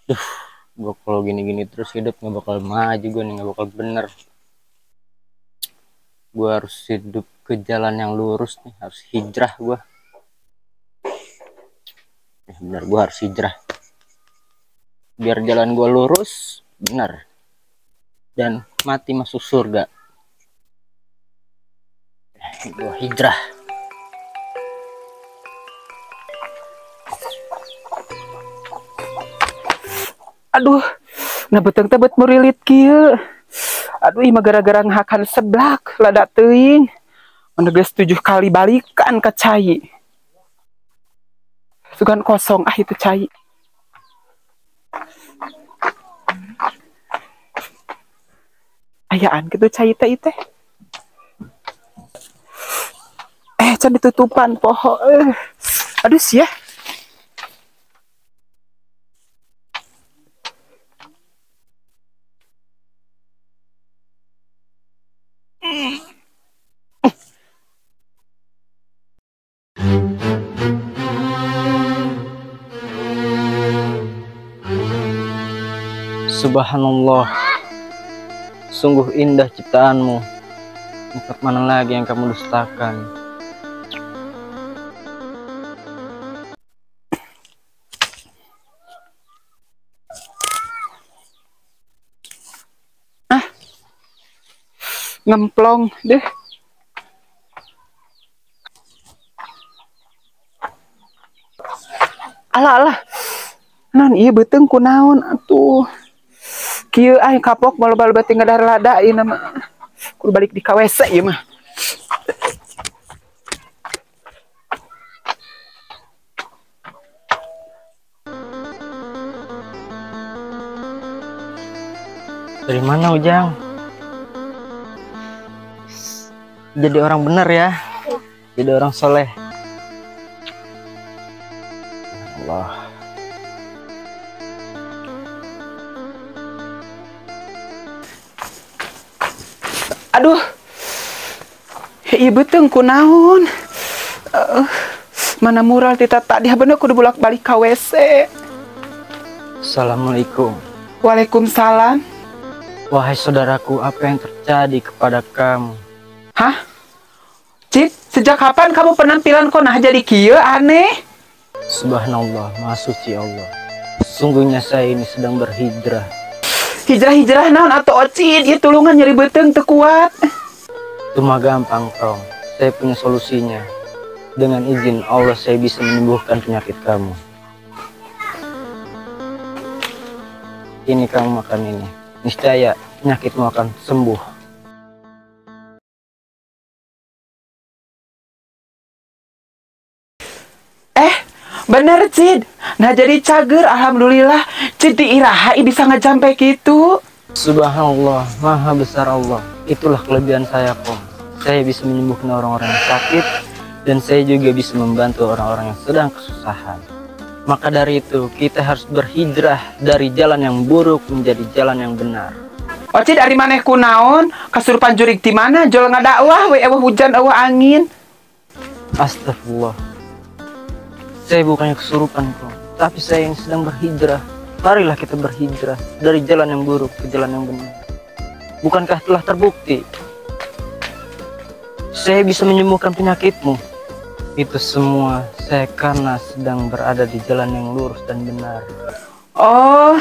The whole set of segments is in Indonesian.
Duh, gue kalau gini-gini terus hidup nggak bakal maju, gue nih nggak bakal bener. Gue harus hidup ke jalan yang lurus nih, harus hijrah gue. Bener, gue harus hijrah. Biar jalan gue lurus, bener. Dan mati masuk surga. Gue hijrah. Aduh, nah beteng tebet murilit kieu. Aduh, mah gara-gara ngahakan seblak lada teuing. Meneges 7 kali balikan ke cai. Sugan kosong itu cai. Ayaan gitu cai teh. Can ditutupan poho. Aduh sia. Subhanallah, sungguh indah ciptaanmu. Nikmat mana lagi yang kamu dustakan? Ngemplong deh. Alah. Non iya beteng kunaon atuh. Kieu kapok bal-bal bating ngadar lada ieu mah. Kudu balik di KWC ieu mah. Dari mana Ujang? Jadi orang bener ya. Jadi orang soleh. Allah. Aduh. Ieu beteng kunaon? Mana mural tita tadi bener kudu bolak-balik KWC. Assalamualaikum. Waalaikumsalam. Wahai saudaraku, apa yang terjadi kepada kamu? Hah? Cid, sejak kapan kamu penampilan kok nah jadi kieu aneh? Subhanallah, Maha Suci Allah. Sungguhnya saya ini sedang berhijrah. Hijrah naon atau Cid? Ieu tulungan nyeri beteng teu kuat. Itu mah gampang, Tom. Saya punya solusinya. Dengan izin Allah saya bisa menyembuhkan penyakit kamu. Ini kamu makan ini. Niscaya penyakitmu akan sembuh. Bener Cid. Nah jadi cager alhamdulillah. Cid diiraha bisa ngajampe gitu. Subhanallah, Maha besar Allah. Itulah kelebihan saya, Kom. Saya bisa menyembuhkan orang-orang yang sakit. Dan saya juga bisa membantu orang-orang yang sedang kesusahan. Maka dari itu kita harus berhijrah dari jalan yang buruk menjadi jalan yang benar. Cid ari maneh kunaon? Kasurupan jurig di mana? Jol ngadakwah we eueuh hujan eueuh angin. Astagfirullah. Saya bukannya kesurupan, Kom. Tapi saya yang sedang berhijrah. Marilah kita berhijrah dari jalan yang buruk ke jalan yang benar. Bukankah telah terbukti saya bisa menyembuhkan penyakitmu? Itu semua saya karena sedang berada di jalan yang lurus dan benar. Oh,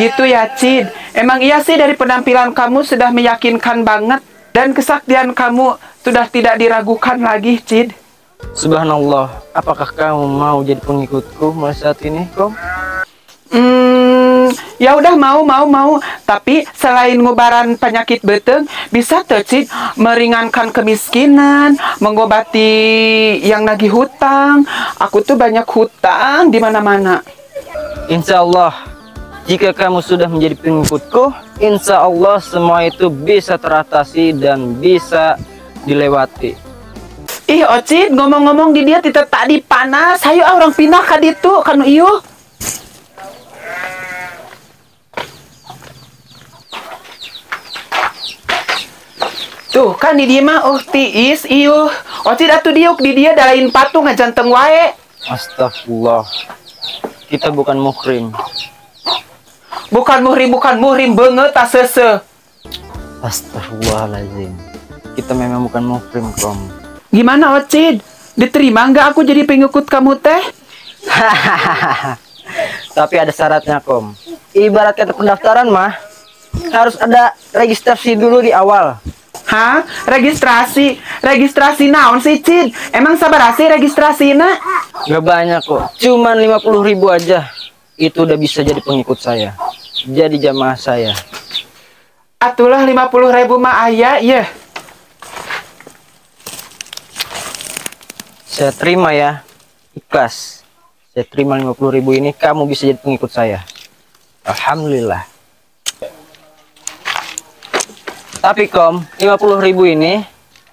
gitu ya Cid. Emang iya sih dari penampilan kamu sudah meyakinkan banget. Dan kesaktian kamu sudah tidak diragukan lagi, Cid. Subhanallah, apakah kamu mau jadi pengikutku mulai saat ini, Kom? Ya udah mau. Tapi selain ngubaran penyakit beteng, bisa tuh Cid meringankan kemiskinan, mengobati yang nagih hutang. Aku tuh banyak hutang di mana-mana. Insya Allah, jika kamu sudah menjadi pengikutku, insya Allah semua itu bisa teratasi dan bisa dilewati. Ih, Cid, ngomong-ngomong di dia tidak tadi panas. Hayu orang pindah ka ditu kanu ieu. Tuh kan di dia mah tiis ieu. Cid atuh diuk di dia dalain patung ngajanteng wae. Astagfirullah. Kita bukan muhrim. Bukan muhrim banget tak sese. Astagfirullahaladzim. Kita memang bukan muhrim, Kom. Gimana Ocid? Diterima nggak aku jadi pengikut kamu teh? Tapi ada syaratnya, Kom. Ibarat kata pendaftaran mah, harus ada registrasi dulu di awal. Hah? Registrasi? Registrasi naon sih, Cid? Emang sabar sih registrasinya? Gak banyak kok, cuman 50.000 aja. Itu udah bisa jadi pengikut saya. Jadi jamaah saya. Atulah 50.000 mah aya, ya. Saya terima ya, ikhlas. Saya terima 50.000 ini, kamu bisa jadi pengikut saya. Alhamdulillah. Tapi Kom, 50.000 ini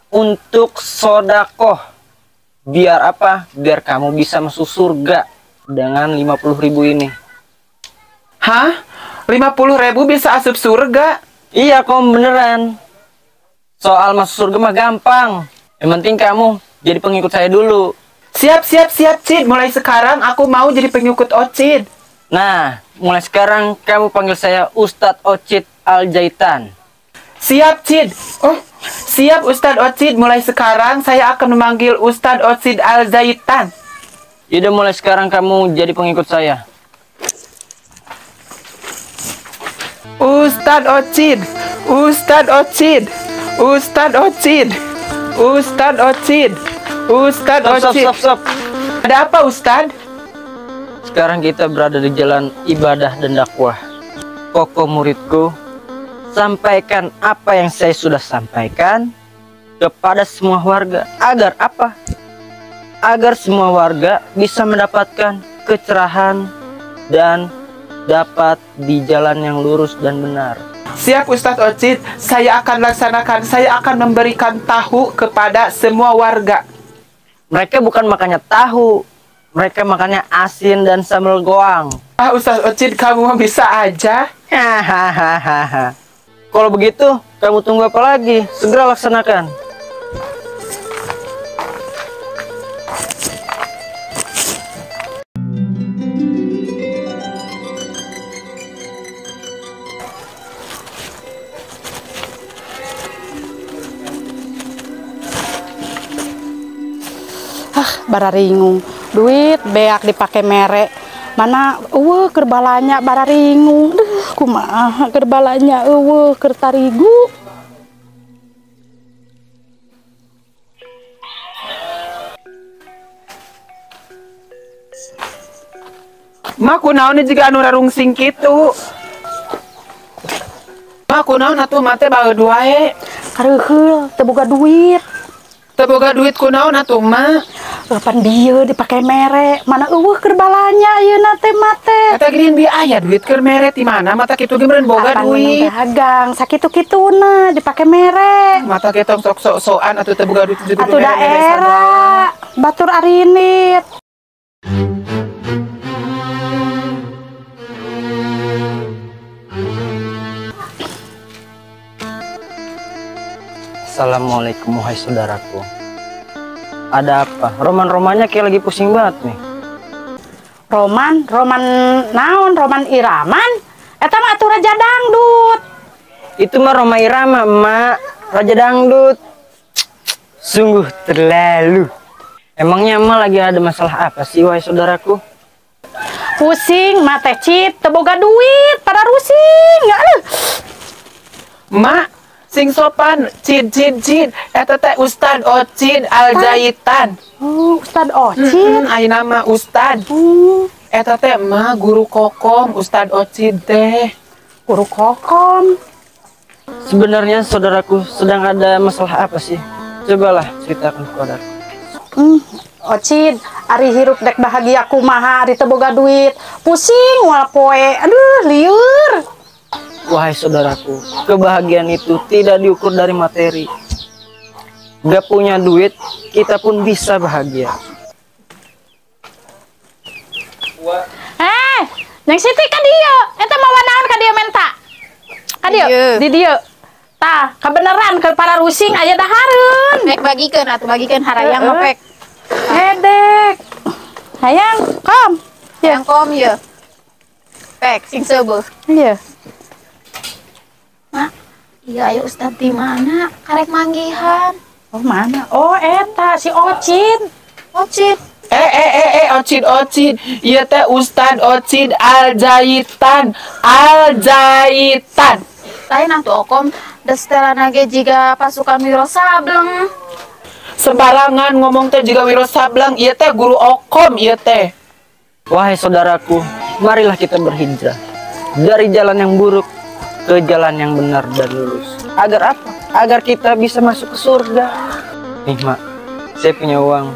untuk sodakoh. Biar apa? Biar kamu bisa masuk surga dengan 50.000 ini. Hah? 50.000 bisa asup surga? Iya Kom, beneran. Soal masuk surga mah gampang. Yang penting kamu jadi pengikut saya dulu. Siap, Cid. Mulai sekarang aku mau jadi pengikut Ocid. Nah, mulai sekarang kamu panggil saya Ustadz Ocid Al-Jaitan. Siap, Cid. Oh, siap Ustadz Ocid. Mulai sekarang saya akan memanggil Ustadz Ocid Al-Zaitan. Yaudah, mulai sekarang kamu jadi pengikut saya. Ustadz Ocid. Ustadz Ocid. Ustadz Ocid. Ustadz Ocid. Ustadz Ocid. Stop. Ada apa, Ustadz? Sekarang kita berada di jalan ibadah dan dakwah. Pokok muridku, sampaikan apa yang saya sudah sampaikan kepada semua warga. Agar apa? Agar semua warga bisa mendapatkan kecerahan dan dapat di jalan yang lurus dan benar. Siap Ustadz Ocid, saya akan laksanakan. Saya akan memberikan tahu kepada semua warga. Mereka bukan makannya tahu, mereka makannya asin dan sambal goang. Ah, Ustadz Ocid, kamu mah bisa aja. Hahaha. Kalau begitu, kamu tunggu apa lagi? Segera laksanakan. Bararingung duit beak dipakai merek mana kerbalanya bararingung kumaha kerbalanya kertarigu Ma kunaon juga anu rarungsing kitu. Ma kunaon atuh mate baeud wae. kareuheul teu boga duit. Teu boga duit kunaon atuh ma? Pan dieu dipakai merek mana kerbalanya ayeuna teh mate. Eta geuning bi aya duit keur mere ti mana mata kitu ge meureun boga duit. Dagang sakitu-kituna dipakai merek. Mata ketong sok-sokan atuh teu boga duit juga Atuh daerah batur arinit. Assalamualaikum wahai saudaraku. Ada apa? Roman-romannya kayak lagi pusing banget nih. Roman naon? Roman Iraman? Eta mah atuh raja dangdut. Itu mah Roma Irama, emak. Raja dangdut. Sungguh terlalu. Emangnya emak lagi ada masalah apa sih wahai saudaraku? Pusing, mate cip, teu boga duit, pada rusing. Ma, sing sopan, cid. Eta teh Ustadz Ocid Al-Jaitan. Ustadz Ocid. Ayeuna mah Ustadz. Eta teh mah guru kokom Ustadz Ocid teh. Guru kokom. Sebenarnya saudaraku sedang ada masalah apa sih? Cobalah ceritakan kepadaku. Ocid, ari hirup dek bahagia kumaha, ari teu boga duit. Pusing moal poe. Aduh, lieur. Wahai saudaraku, kebahagiaan itu tidak diukur dari materi. Gak punya duit, kita pun bisa bahagia. Yang Siti ka dieu, eta mah naon ka dieu menta? Ka dieu, di dieu. Tah, kabeneran ke para rusing aya dahareun. Pek bagikeun harayang mah pek. Hedek. Hayang, kom. Yang kom ye. Pek, sing sebeuh. Iya. Mak, iya ayo Ustad di mana? Karek manggihan. Oh mana? Oh eta si Ocin. Ocit. Ocid. Ieu teh Ustad Ocid Al-Jaitan. Lain atuh Okom, destelana ge jiga pasukan Wiro Sableng. Sembarangan ngomong teh juga Wiro Sableng. Ieu teh guru Okom ieu teh. Wahai saudaraku, marilah kita berhijrah dari jalan yang buruk ke jalan yang benar dan lurus. Agar apa? Agar kita bisa masuk ke surga. Nih mak, saya punya uang.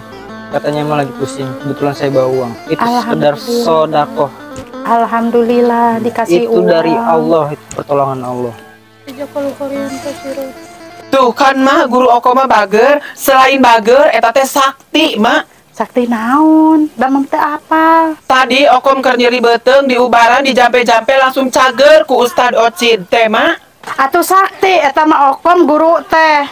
Katanya emang lagi pusing. Kebetulan saya bawa uang. Itu sekedar sodakoh. Alhamdulillah dikasih Itu uang. dari Allah, itu pertolongan Allah. Tuh kan mah guru Okom mah bager. Selain bager, eta teh sakti mak. Sakti naon? Damang teh apa? Tadi Okom keur nyeri beuteung di ubaran di jampe-jampe langsung cager ku Ustad Ocid teh mak. Atuh sakti eta mah Okom guru teh.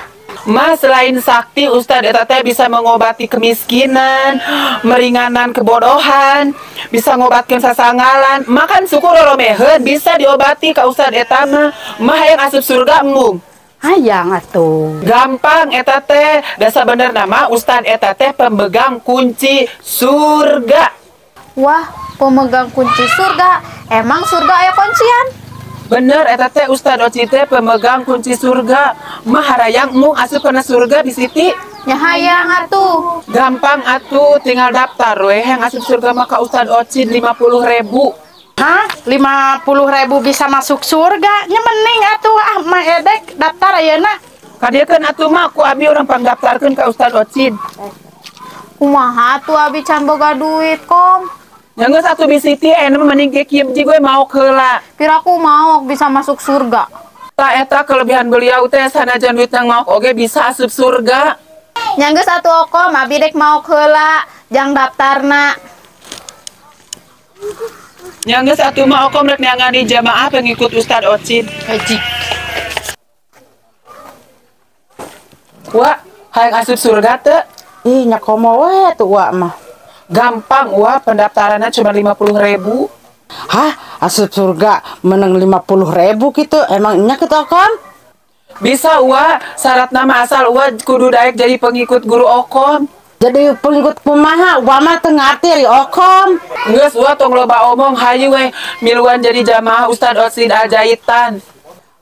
Mas selain sakti Ustad eta teh bisa mengobati kemiskinan, meringanan kebodohan, bisa ngobatkeun sasangalan. Makan syukur roromeheun bisa diobati ka Ustad eta mah. Mah hayang asup surga embung. Hayang atuh. Gampang eta teh, dasa bener nama Ustad eta teh pemegang kunci surga. Wah, pemegang kunci surga. Emang surga aya kuncian? Bener eta teh Ustad Ocid teh pemegang kunci surga. Mah harayang mung asup kana surga di Siti. Nya hayang atuh. Gampang atuh, tinggal daftar we yang asup surga mah ka Ustad Ocid 50.000. Hah? 50.000 bisa masuk surga? Nya mending atuh mah edek daftar ayeuna. Kadiekeun atuh mah ku abi urang pangdaftarkeun ka Ustad Ocid. Kumaha atuh abi can boga duit, Kom? Nya geus atuh bi Siti aya mah mending ge kieu gue mau heula. Piraku mau bisa masuk surga. Ta eta kelebihan beliau teh sanajan duit yang mau oge bisa asup surga. Nya geus atuh Okom, abi dek mau heula jang daftarna. Nya geus atuh mah Okom rek niangani jamaah pengikut Ustad Ocid. Wah, hayang asup surga teu? Ih nya komo we tuh wa mah. Gampang wah pendaftarannya cuma 50.000. Hah, asup surga menang 50.000 gitu. Emangnya kita kan? Bisa wah, syarat nama asal wah kudu daek jadi pengikut guru Okom. Jadi pengikut kumaha, wama teu ngarti ri Okom. Geus wah tong loba omong hayu we miluan jadi jamaah Ustad Ocid Al-Jaitan.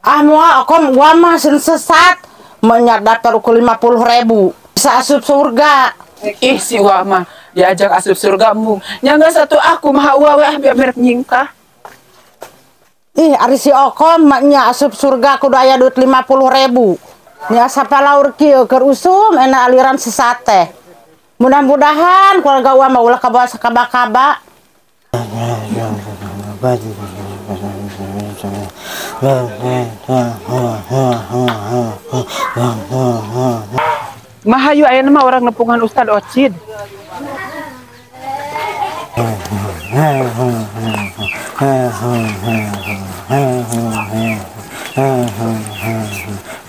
Ah moal Okom wama sen sesat. Menyat daftar ukur 50.000. Bisa asup surga. Ih si wah mah diajak asup surga embung. Nya geus atuh aku mah wah we biar merek nyingkah. Ih, ari si Okom maknya asup surga kudu aya duit 50.000. Nya sapalaur kieu keur usum ena aliran sesat teh. Mudah-mudahan keluarga urang mah ulah kabawa sakaba-kaba. Mahayu ayeuna mah orang nepungan Ustad Ocid.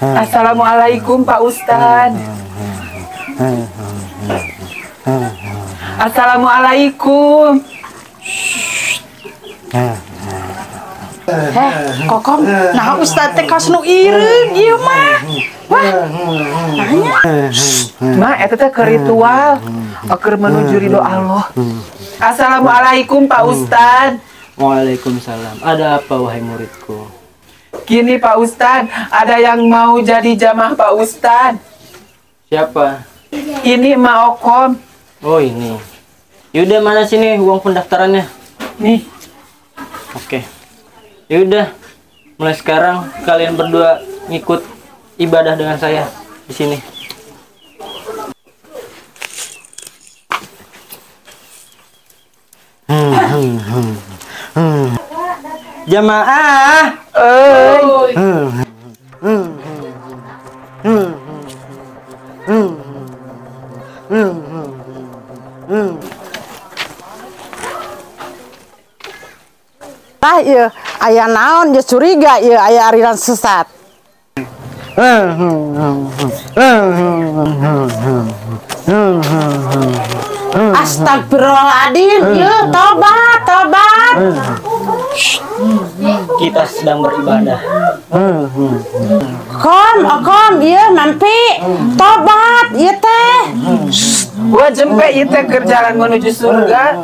Assalamualaikum Pak Ustad. Assalamualaikum. Kokom, nah Ustad teh kas nu ireung ieu mah. Wah, Ma, eta teh keur ritual, keur menuju ridho Allah. Assalamualaikum Pak Ustad. Waalaikumsalam. Ada apa wahai muridku? Gini Pak Ustad, ada yang mau jadi jamaah Pak Ustad. Siapa? Ini Ma Okom. Oh ini. Yaudah mana sini uang pendaftarannya? Nih, Oke. Yaudah. Mulai sekarang kalian berdua ngikut ibadah dengan saya di sini. Jamaah. Tah ieu aya naon je curiga ieu aya aliran sesat. Astagfirullahaladzim, yuk tobat. Kita sedang beribadah. Kom, iya mampi tobat, iya teh. Gua jempe itu ke jalan menuju surga.